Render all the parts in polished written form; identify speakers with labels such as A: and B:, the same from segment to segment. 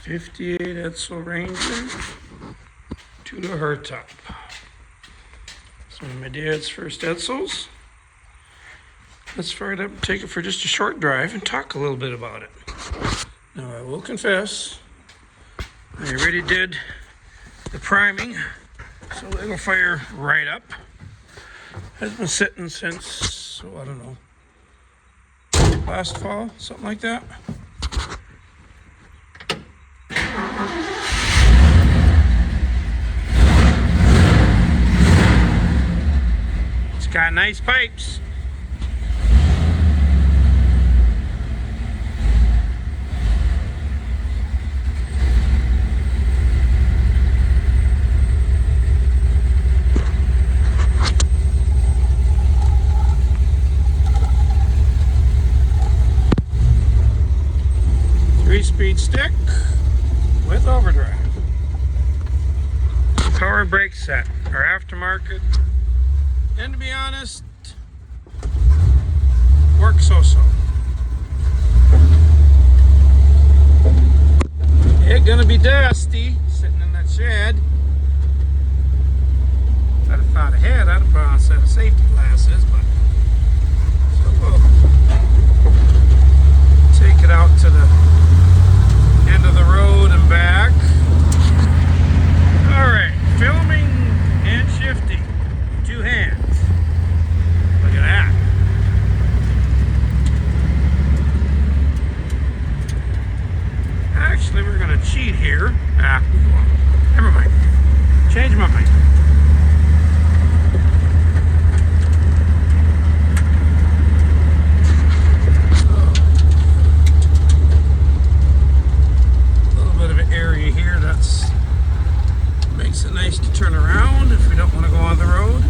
A: 58 Edsel Ranger to the Hardtop. It's one of my dad's first Edsels. Let's fire it up and take it for just a short drive and talk a little bit about it. Now I will confess, I already did the priming, so it'll fire right up. Has been sitting since, I don't know, last fall, something like that. It's got nice pipes. Three-speed stick with overdrive. Power brake set, our aftermarket, and to be honest, works so-so. It's gonna be dusty sitting in that shed. If I'd have thought ahead, I'd have put on a set of safety glasses, but so we'll take it out to the end of the road and back. Alright, filming and shifting. Two hands. Look at that. Actually, we're going to cheat here. Never mind. Change my mind. Makes it nice to turn around if we don't want to go on the road.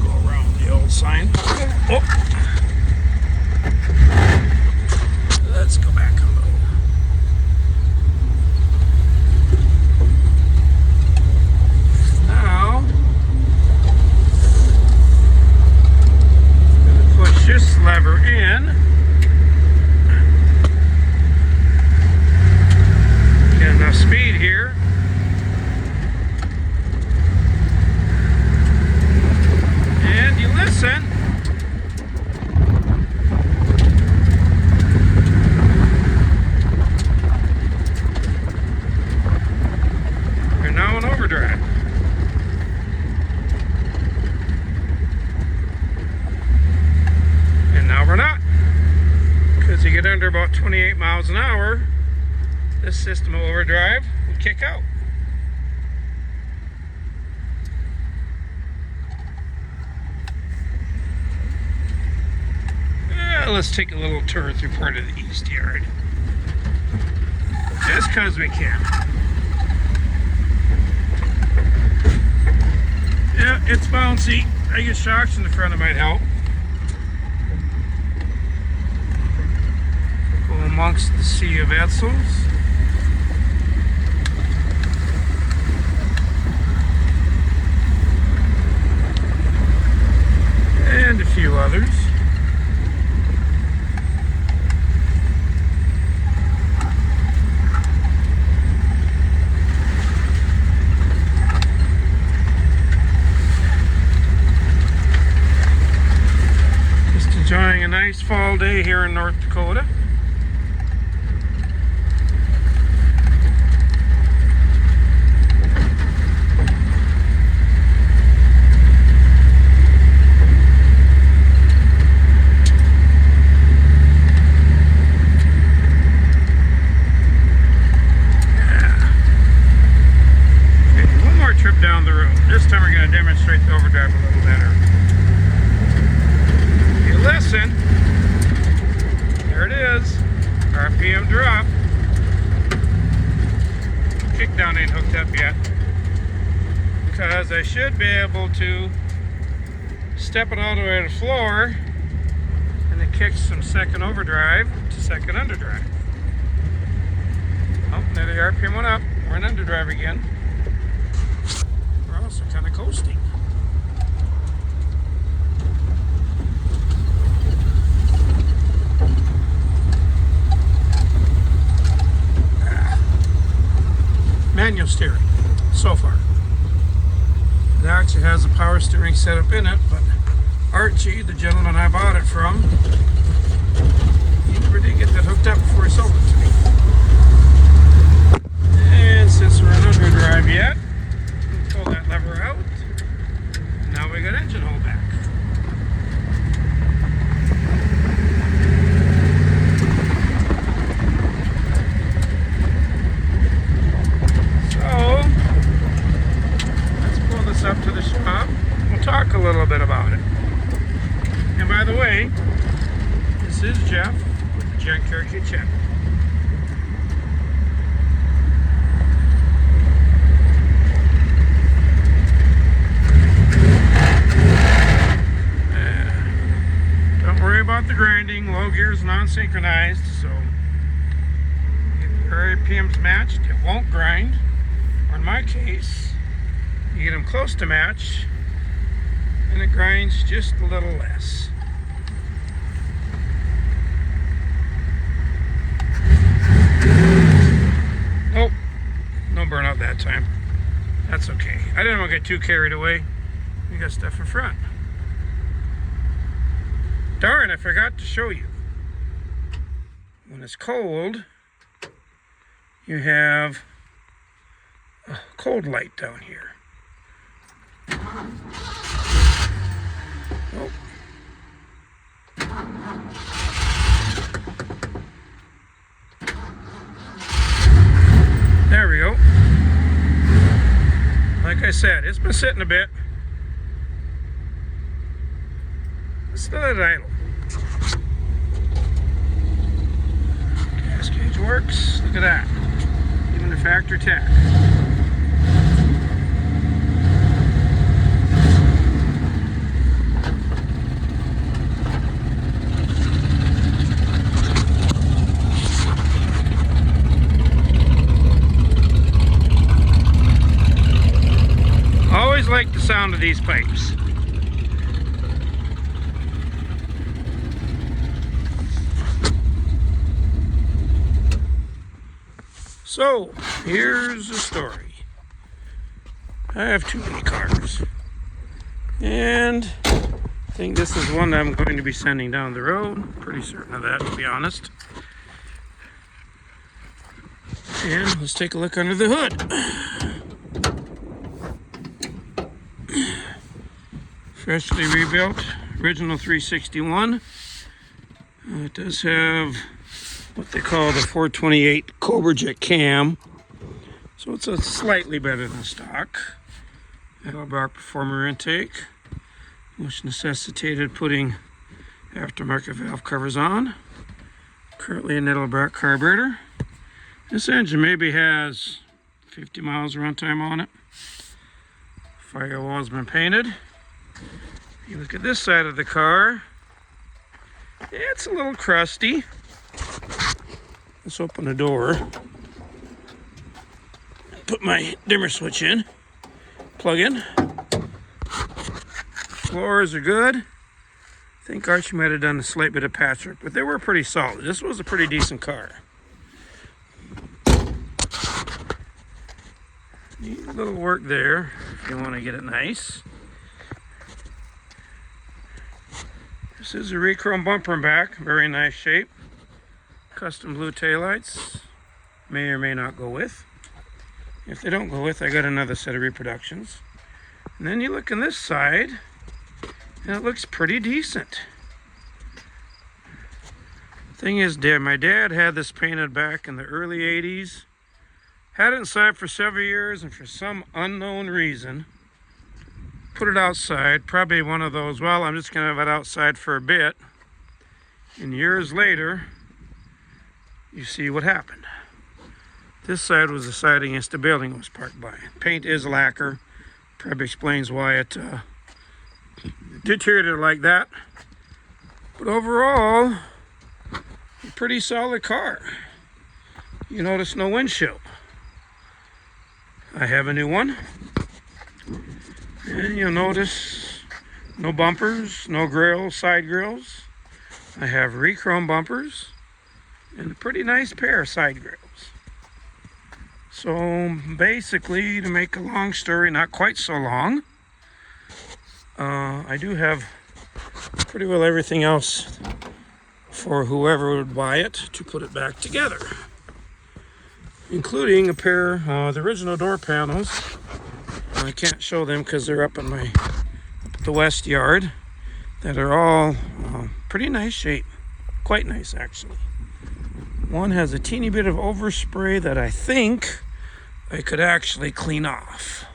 A: Go around the old sign. Oh. Let's go back a little. Now, push this lever in. Get enough speed here. And you listen. You're now in overdrive. Now we're not, because you get under about 28 miles an hour, this system of overdrive will kick out. Let's take a little tour through part of the east yard, just because we can. Yeah, it's bouncy. I get shocks in the front, it might help. Amongst the sea of Edsels. And a few others. Just enjoying a nice fall day here in North Dakota. Trip down the road. This time we're going to demonstrate the overdrive a little better. You listen. There it is. RPM drop. Kickdown ain't hooked up yet, because I should be able to step it all the way to the floor, and it kicks from second overdrive to second underdrive. Oh, there the RPM went up. We're in underdrive again. We're also kind of coasting. manual steering so far. It actually has a power steering setup in it, but Archie, the gentleman I bought it from, he never did get that hooked up before he sold it to me. And since we're in overdrive yet, we'll pull that lever out. Now we got engine hold back. So, let's pull this up to the shop. We'll talk a little bit about it. And by the way, this is Jeff with the Junkyard Kitchen. Don't worry about the grinding. Low gear is non-synchronized, so if your RPM's matched, it won't grind. Or in my case, you get them close to match, and it grinds just a little less. Nope, no burnout that time. That's okay. I didn't want to get too carried away. We got stuff in front. Darn, I forgot to show you. When it's cold, you have a cold light down here. Oh. There we go. Like I said, it's been sitting a bit. Let's let it idle. Gas gauge works. Look at that. Even the factory tach. Always like the sound of these pipes. So, here's the story. I have too many cars. And I think this is one that I'm going to be sending down the road. Pretty certain of that, to be honest. And let's take a look under the hood. Freshly rebuilt, original 361. It does have what they call the 428 Cobra Jet cam, so it's a slightly better than stock. Edelbrock Performer intake, which necessitated putting aftermarket valve covers on. Currently an Edelbrock carburetor. This engine maybe has 50 miles runtime on it. Firewall's been painted. You look at this side of the car, it's a little crusty. Let's open the door, put my dimmer switch in, plug in. Floors are good. I think Archie might have done a slight bit of patchwork, but they were pretty solid. This was a pretty decent car. Neat little work there if you want to get it nice. This is a re-chrome bumper and back, very nice shape. Custom blue taillights, may or may not go with. If they don't go with, I got another set of reproductions. And then you look on this side, and it looks pretty decent. Thing is, my dad had this painted back in the early 80s. Had it inside for several years, and for some unknown reason, put it outside. Probably one of those, well, I'm just going to have it outside for a bit. And years later, you see what happened. This side was the side against the building it was parked by. Paint is lacquer. Probably explains why it deteriorated like that. But overall, a pretty solid car. You notice no windshield. I have a new one. And you'll notice no bumpers, no grills, side grills. I have re-chrome bumpers and a pretty nice pair of side grills. So basically, to make a long story not quite so long, I do have pretty well everything else for whoever would buy it to put it back together, including a pair of the original door panels. I can't show them because they're up in the west yard, that are all pretty nice shape, quite nice actually. One has a teeny bit of overspray that I think I could actually clean off.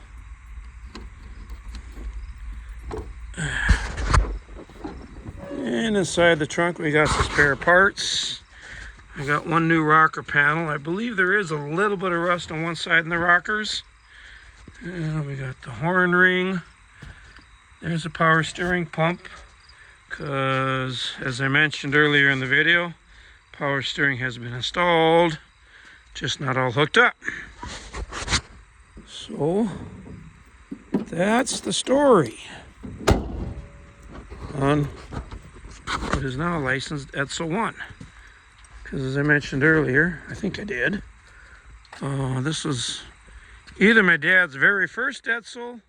A: And inside the trunk we got some spare parts. I got one new rocker panel. I believe there is a little bit of rust on one side in the rockers. And we got the horn ring. There's a power steering pump, because as I mentioned earlier in the video, power steering has been installed, just not all hooked up. So that's the story on what is now licensed Edsel 1. Because as I mentioned earlier, I think I did, this was either my dad's very first Edsel,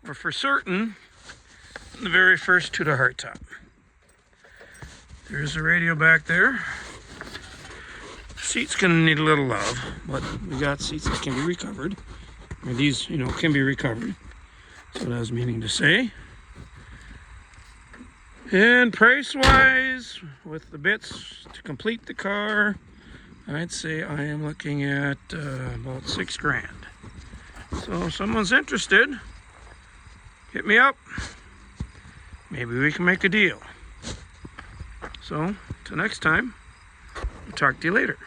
A: or for certain, the very first to the hardtop. There's the radio back there. Seat's gonna need a little love, but we got seats that can be recovered. Or these, can be recovered. That's what I was meaning to say. And price-wise, with the bits to complete the car, I'd say I am looking at about $6 grand. So if someone's interested, hit me up. Maybe we can make a deal. So, till next time, I'll talk to you later.